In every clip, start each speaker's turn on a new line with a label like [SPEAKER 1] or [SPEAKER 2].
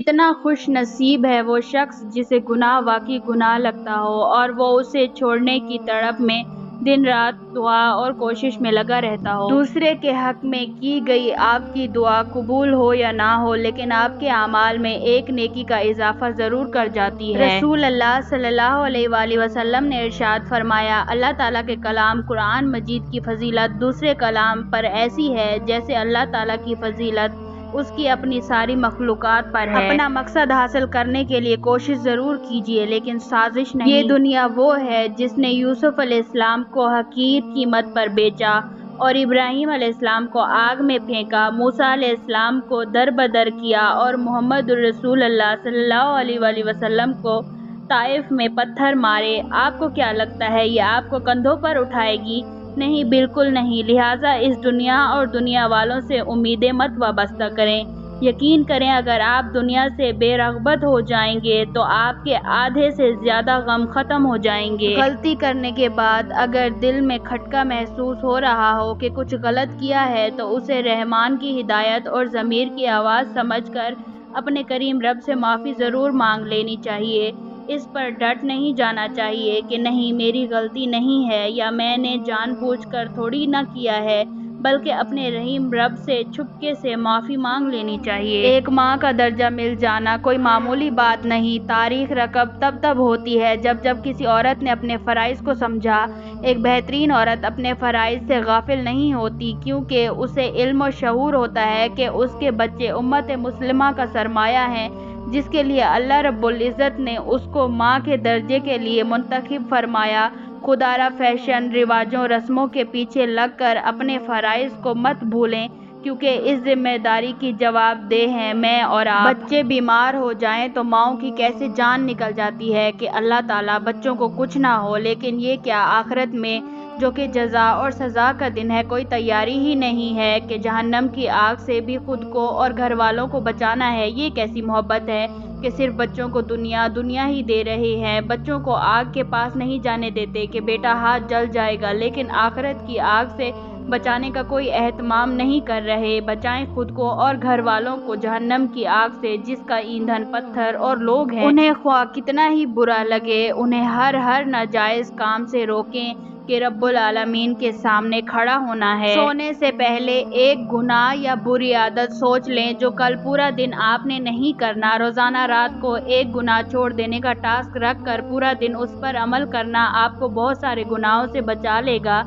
[SPEAKER 1] اتنا خوش نصیب ہے وہ شخص جسے گناہ واقعی گناہ لگتا ہو اور وہ اسے چھوڑنے کی تڑپ میں دن رات دعا اور کوشش میں لگا رہتا ہو۔ دوسرے کے حق میں کی گئی آپ کی دعا قبول ہو یا نہ ہو، لیکن آپ کے اعمال میں ایک نیکی کا اضافہ ضرور کر جاتی ہے۔ رسول اللہ صلی اللہ علیہ وآلہ وسلم نے ارشاد فرمایا، اللہ تعالیٰ کے کلام قرآن مجید کی فضیلت دوسرے کلام پر ایسی ہے جیسے اللہ تعالیٰ کی فضیلت اس کی اپنی ساری مخلوقات پر ہے۔ اپنا مقصد حاصل کرنے کے لیے کوشش ضرور کیجیے لیکن سازش نہیں۔ یہ دنیا وہ ہے جس نے یوسف علیہ السلام کو حقیر قیمت پر بیچا اور ابراہیم علیہ السلام کو آگ میں پھینکا، موسیٰ علیہ السلام کو در بدر کیا اور محمد الرسول اللہ صلی اللہ علیہ وآلہ وسلم کو طائف میں پتھر مارے۔ آپ کو کیا لگتا ہے یہ آپ کو کندھوں پر اٹھائے گی؟ نہیں، بالکل نہیں۔ لہٰذا اس دنیا اور دنیا والوں سے امیدیں مت وابستہ کریں۔ یقین کریں اگر آپ دنیا سے بے رغبت ہو جائیں گے تو آپ کے آدھے سے زیادہ غم ختم ہو جائیں گے۔ غلطی کرنے کے بعد اگر دل میں کھٹکا محسوس ہو رہا ہو کہ کچھ غلط کیا ہے تو اسے رحمان کی ہدایت اور ضمیر کی آواز سمجھ کر اپنے کریم رب سے معافی ضرور مانگ لینی چاہیے۔ اس پر ڈٹ نہیں جانا چاہیے کہ نہیں میری غلطی نہیں ہے یا میں نے جان بوجھ کر تھوڑی نہ کیا ہے، بلکہ اپنے رحیم رب سے چپکے سے معافی مانگ لینی چاہیے۔ ایک ماں کا درجہ مل جانا کوئی معمولی بات نہیں۔ تاریخ رقم تب ہوتی ہے جب کسی عورت نے اپنے فرائض کو سمجھا۔ ایک بہترین عورت اپنے فرائض سے غافل نہیں ہوتی کیونکہ اسے علم و شعور ہوتا ہے کہ اس کے بچے امت مسلمہ کا سرمایہ ہیں جس کے لیے اللہ رب العزت نے اس کو ماں کے درجے کے لیے منتخب فرمایا۔ خدا را فیشن، رواجوں، رسموں کے پیچھے لگ کر اپنے فرائض کو مت بھولیں کیونکہ اس ذمہ داری کی جواب دہ ہیں میں اور آپ۔ بچے بیمار ہو جائیں تو ماؤں کی کیسے جان نکل جاتی ہے کہ اللہ تعالیٰ بچوں کو کچھ نہ ہو، لیکن یہ کیا آخرت میں جو کہ جزا اور سزا کا دن ہے کوئی تیاری ہی نہیں ہے کہ جہنم کی آگ سے بھی خود کو اور گھر والوں کو بچانا ہے۔ یہ کیسی محبت ہے کہ صرف بچوں کو دنیا ہی دے رہے ہیں، بچوں کو آگ کے پاس نہیں جانے دیتے کہ بیٹا ہاتھ جل جائے گا، لیکن آخرت کی آگ سے بچانے کا کوئی اہتمام نہیں کر رہے۔ بچائیں خود کو اور گھر والوں کو جہنم کی آگ سے جس کا ایندھن پتھر اور لوگ ہیں۔ انہیں خواہ کتنا ہی برا لگے، انہیں ہر ناجائز کام سے روکیں کہ رب العالمین کے سامنے کھڑا ہونا ہے۔ سونے سے پہلے ایک گناہ یا بری عادت سوچ لیں جو کل پورا دن آپ نے نہیں کرنا۔ روزانہ رات کو ایک گناہ چھوڑ دینے کا ٹاسک رکھ کر پورا دن اس پر عمل کرنا آپ کو بہت سارے گناہوں سے بچا لے گا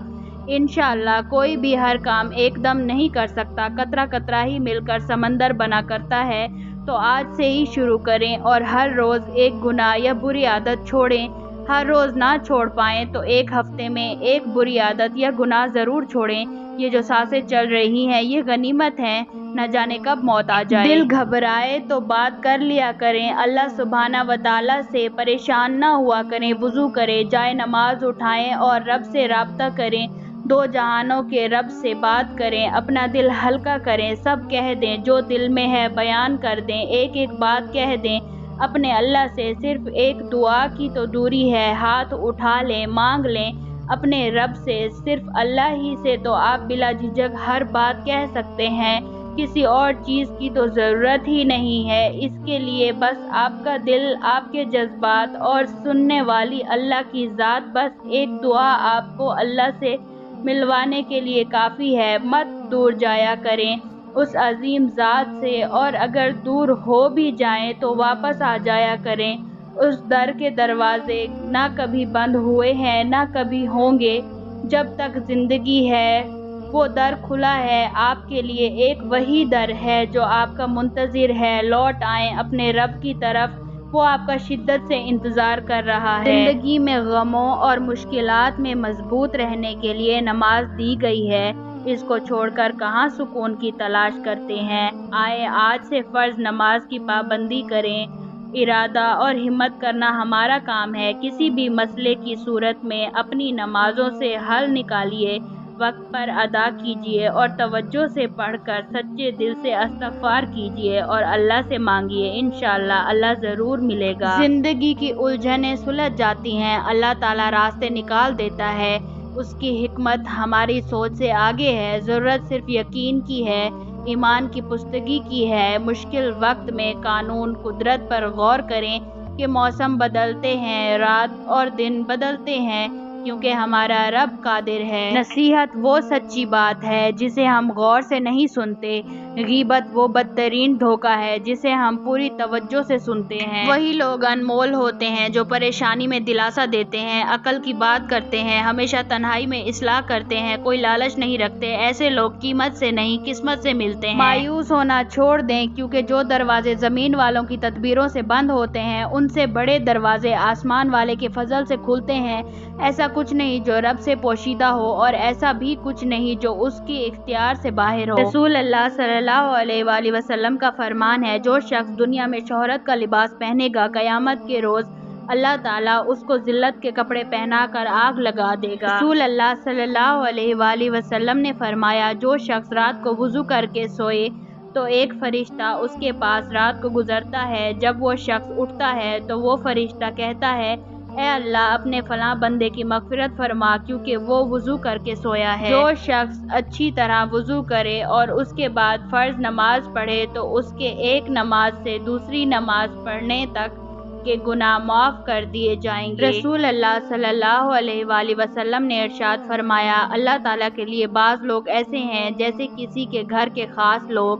[SPEAKER 1] انشاءاللہ۔ کوئی بھی ہر کام ایک دم نہیں کر سکتا، قطرہ قطرہ ہی مل کر سمندر بنا کرتا ہے، تو آج سے ہی شروع کریں اور ہر روز ایک گناہ یا بری عادت چھوڑیں۔ ہر روز نہ چھوڑ پائیں تو ایک ہفتے میں ایک بری عادت یا گناہ ضرور چھوڑیں۔ یہ جو سانسیں چل رہی ہیں یہ غنیمت ہیں، نہ جانے کب موت آ جائے۔ دل گھبرائے تو بات کر لیا کریں، اللہ سبحانہ وتعالیٰ سے پریشان نہ ہوا کریں۔ وضو کریں، جائے نماز اٹھائیں اور رب سے رابطہ کریں، دو جہانوں کے رب سے بات کریں، اپنا دل ہلکا کریں، سب کہہ دیں جو دل میں ہے بیان کر دیں، ایک بات کہہ دیں اپنے اللہ سے۔ صرف ایک دعا کی تو دوری ہے، ہاتھ اٹھا لیں، مانگ لیں اپنے رب سے، صرف اللہ ہی سے تو آپ بلا جھجک ہر بات کہہ سکتے ہیں، کسی اور چیز کی تو ضرورت ہی نہیں ہے۔ اس کے لیے بس آپ کا دل، آپ کے جذبات اور سننے والی اللہ کی ذات، بس ایک دعا آپ کو اللہ سے ملوانے کے لیے کافی ہے۔ مت دور جایا کریں اس عظیم ذات سے، اور اگر دور ہو بھی جائیں تو واپس آ جایا کریں۔ اس در کے دروازے نہ کبھی بند ہوئے ہیں نہ کبھی ہوں گے، جب تک زندگی ہے وہ در کھلا ہے آپ کے لیے۔ ایک وہی در ہے جو آپ کا منتظر ہے، لوٹ آئیں اپنے رب کی طرف، وہ آپ کا شدت سے انتظار کر رہا ہے۔ زندگی میں غموں اور مشکلات میں مضبوط رہنے کے لیے نماز دی گئی ہے، اس کو چھوڑ کر کہاں سکون کی تلاش کرتے ہیں۔ آئے آج سے فرض نماز کی پابندی کریں۔ ارادہ اور ہمت کرنا ہمارا کام ہے۔ کسی بھی مسئلے کی صورت میں اپنی نمازوں سے حل نکالیے، وقت پر ادا کیجیے اور توجہ سے پڑھ کر سچے دل سے استغفار کیجیے اور اللہ سے مانگیے، انشاءاللہ اللہ ضرور ملے گا۔ زندگی کی الجھنیں سلجھ جاتی ہیں، اللہ تعالیٰ راستے نکال دیتا ہے، اس کی حکمت ہماری سوچ سے آگے ہے۔ ضرورت صرف یقین کی ہے۔ ایمان کی پختگی کی ہے۔ مشکل وقت میں قانون قدرت پر غور کریں کہ موسم بدلتے ہیں، رات اور دن بدلتے ہیں، کیونکہ ہمارا رب قادر ہے۔ نصیحت وہ سچی بات ہے جسے ہم غور سے نہیں سنتے۔ غیبت وہ بدترین دھوکہ ہے جسے ہم پوری توجہ سے سنتے ہیں۔ وہی لوگ انمول ہوتے ہیں جو پریشانی میں دلاسا دیتے ہیں، عقل کی بات کرتے ہیں، ہمیشہ تنہائی میں اصلاح کرتے ہیں، کوئی لالچ نہیں رکھتے۔ ایسے لوگ قیمت سے نہیں قسمت سے ملتے ہیں۔ مایوس ہونا چھوڑ دیں، کیونکہ جو دروازے زمین والوں کی تدبیروں سے بند ہوتے ہیں ان سے بڑے دروازے آسمان والے کے فضل سے کھلتے ہیں۔ ایسا کچھ نہیں جو رب سے پوشیدہ ہو، اور ایسا بھی کچھ نہیں جو اس کے اختیار سے باہر ہو۔ رسول اللہ صلی اللہ علیہ وآلہ وسلم کا فرمان ہے، جو شخص دنیا میں شہرت کا لباس پہنے گا، قیامت کے روز اللہ تعالیٰ اس کو ذلت کے کپڑے پہنا کر آگ لگا دے گا۔ رسول اللہ صلی اللہ علیہ وآلہ وسلم نے فرمایا، جو شخص رات کو وضو کر کے سوئے تو ایک فرشتہ اس کے پاس رات کو گزرتا ہے۔ جب وہ شخص اٹھتا ہے تو وہ فرشتہ کہتا ہے، اے اللہ اپنے فلاں بندے کی مغفرت فرما، کیونکہ وہ وضو کر کے سویا ہے۔ جو شخص اچھی طرح وضو کرے اور اس کے بعد فرض نماز پڑھے تو اس کے ایک نماز سے دوسری نماز پڑھنے تک کے گناہ معاف کر دیے جائیں گے۔ رسول اللہ صلی اللہ علیہ وآلہ وسلم نے ارشاد فرمایا، اللہ تعالیٰ کے لیے بعض لوگ ایسے ہیں جیسے کسی کے گھر کے خاص لوگ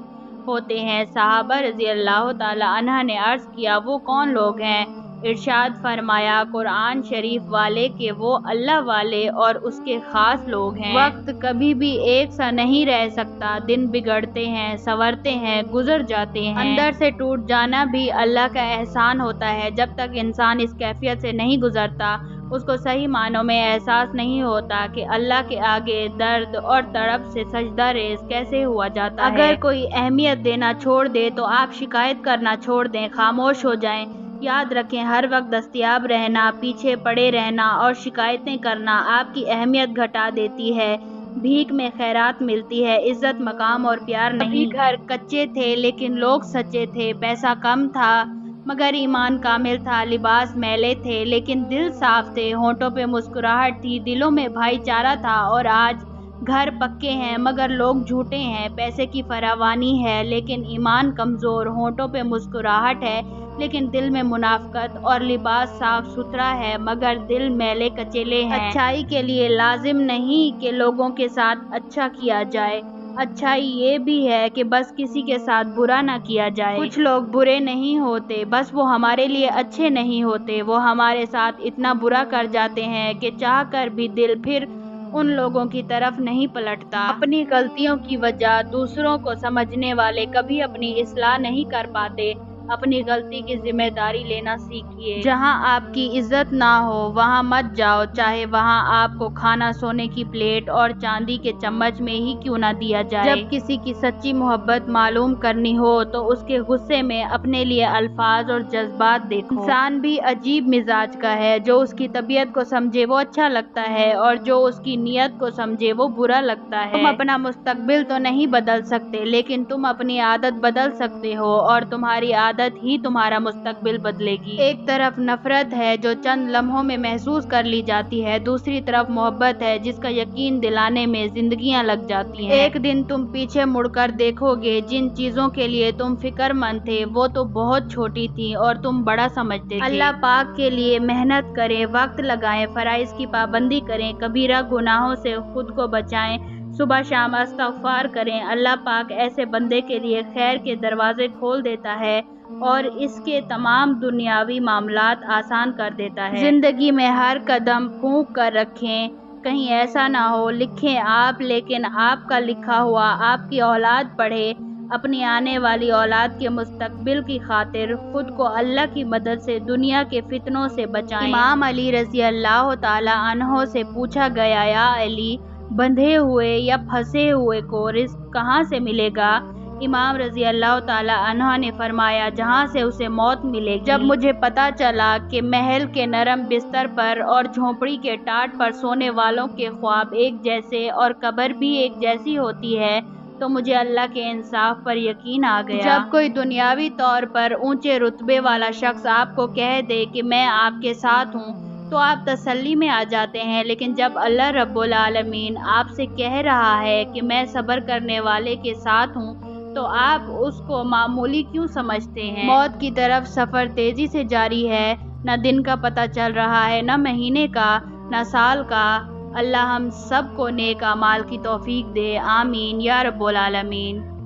[SPEAKER 1] ہوتے ہیں۔ صحابہ رضی اللہ تعالی عنہ نے عرض کیا، وہ کون لوگ ہیں؟ ارشاد فرمایا، قرآن شریف والے کہ وہ اللہ والے اور اس کے خاص لوگ ہیں۔ وقت کبھی بھی ایک سا نہیں رہ سکتا، دن بگڑتے ہیں، سنورتے ہیں، گزر جاتے ہیں۔ اندر سے ٹوٹ جانا بھی اللہ کا احسان ہوتا ہے۔ جب تک انسان اس کیفیت سے نہیں گزرتا، اس کو صحیح معنوں میں احساس نہیں ہوتا کہ اللہ کے آگے درد اور تڑپ سے سجدہ ریز کیسے ہوا جاتا ہے۔ اگر کوئی اہمیت دینا چھوڑ دے تو آپ شکایت کرنا چھوڑ دیں، خاموش ہو جائیں۔ یاد رکھیں، ہر وقت دستیاب رہنا، پیچھے پڑے رہنا اور شکایتیں کرنا آپ کی اہمیت گھٹا دیتی ہے۔ بھیک میں خیرات ملتی ہے، عزت مقام اور پیار نہیں۔ ابھی گھر کچے تھے لیکن لوگ سچے تھے، پیسہ کم تھا مگر ایمان کامل تھا، لباس میلے تھے لیکن دل صاف تھے، ہونٹوں پہ مسکراہٹ تھی، دلوں میں بھائی چارہ تھا۔ اور آج گھر پکے ہیں مگر لوگ جھوٹے ہیں، پیسے کی فراوانی ہے لیکن ایمان کمزور، ہونٹوں پہ مسکراہٹ ہے لیکن دل میں منافقت، اور لباس صاف ستھرا ہے مگر دل میلے کچیلے ہیں۔ اچھائی کے لیے لازم نہیں کہ لوگوں کے ساتھ اچھا کیا جائے، اچھائی یہ بھی ہے کہ بس کسی کے ساتھ برا نہ کیا جائے۔ کچھ لوگ برے نہیں ہوتے، بس وہ ہمارے لیے اچھے نہیں ہوتے، وہ ہمارے ساتھ اتنا برا کر جاتے ہیں کہ چاہ کر بھی دل پھر ان لوگوں کی طرف نہیں پلٹتا۔ اپنی غلطیوں کی وجہ دوسروں کو سمجھنے والے کبھی اپنی اصلاح نہیں کر پاتے۔ اپنی غلطی کی ذمہ داری لینا سیکھیے۔ جہاں آپ کی عزت نہ ہو وہاں مت جاؤ، چاہے وہاں آپ کو کھانا سونے کی پلیٹ اور چاندی کے چمچ میں ہی کیوں نہ دیا جائے۔ جب کسی کی سچی محبت معلوم کرنی ہو تو اس کے غصے میں اپنے لیے الفاظ اور جذبات دیکھو۔ انسان بھی عجیب مزاج کا ہے، جو اس کی طبیعت کو سمجھے وہ اچھا لگتا ہے اور جو اس کی نیت کو سمجھے وہ برا لگتا ہے۔ تم اپنا مستقبل تو نہیں بدل سکتے لیکن تم اپنی عادت بدل سکتے ہو، اور تمہاری عادت ہی تمہارا مستقبل بدلے گی۔ ایک طرف نفرت ہے جو چند لمحوں میں محسوس کر لی جاتی ہے، دوسری طرف محبت ہے جس کا یقین دلانے میں زندگیاں لگ جاتی ہیں۔ ایک دن تم پیچھے مڑ کر دیکھو گے، جن چیزوں کے لیے تم فکر مند تھے وہ تو بہت چھوٹی تھی اور تم بڑا سمجھتے تھے۔ اللہ پاک کے لیے محنت کریں، وقت لگائیں، فرائض کی پابندی کریں، کبیرہ گناہوں سے خود کو بچائیں، صبح شام استغفار کریں۔ اللہ پاک ایسے بندے کے لیے خیر کے دروازے کھول دیتا ہے اور اس کے تمام دنیاوی معاملات آسان کر دیتا ہے۔ زندگی میں ہر قدم پھونک کر رکھیں، کہیں ایسا نہ ہو لکھیں آپ لیکن آپ کا لکھا ہوا آپ کی اولاد پڑھے۔ اپنی آنے والی اولاد کے مستقبل کی خاطر خود کو اللہ کی مدد سے دنیا کے فتنوں سے بچائیں۔ امام علی رضی اللہ تعالی عنہ سے پوچھا گیا، یا علی، بندھے ہوئے یا پھنسے ہوئے کو رزق کہاں سے ملے گا؟ امام رضی اللہ تعالی عنہ نے فرمایا، جہاں سے اسے موت ملے گی۔ جب مجھے پتا چلا کہ محل کے نرم بستر پر اور جھونپڑی کے ٹاٹ پر سونے والوں کے خواب ایک جیسے اور قبر بھی ایک جیسی ہوتی ہے تو مجھے اللہ کے انصاف پر یقین آ گیا۔ جب کوئی دنیاوی طور پر اونچے رتبے والا شخص آپ کو کہہ دے کہ میں آپ کے ساتھ ہوں تو آپ تسلی میں آ جاتے ہیں، لیکن جب اللہ رب العالمین آپ سے کہہ رہا ہے کہ میں صبر کرنے والے کے ساتھ ہوں تو آپ اس کو معمولی کیوں سمجھتے ہیں؟ موت کی طرف سفر تیزی سے جاری ہے، نہ دن کا پتہ چل رہا ہے، نہ مہینے کا، نہ سال کا۔ اللہ ہم سب کو نیک اعمال کی توفیق دے، آمین یا رب العالمین۔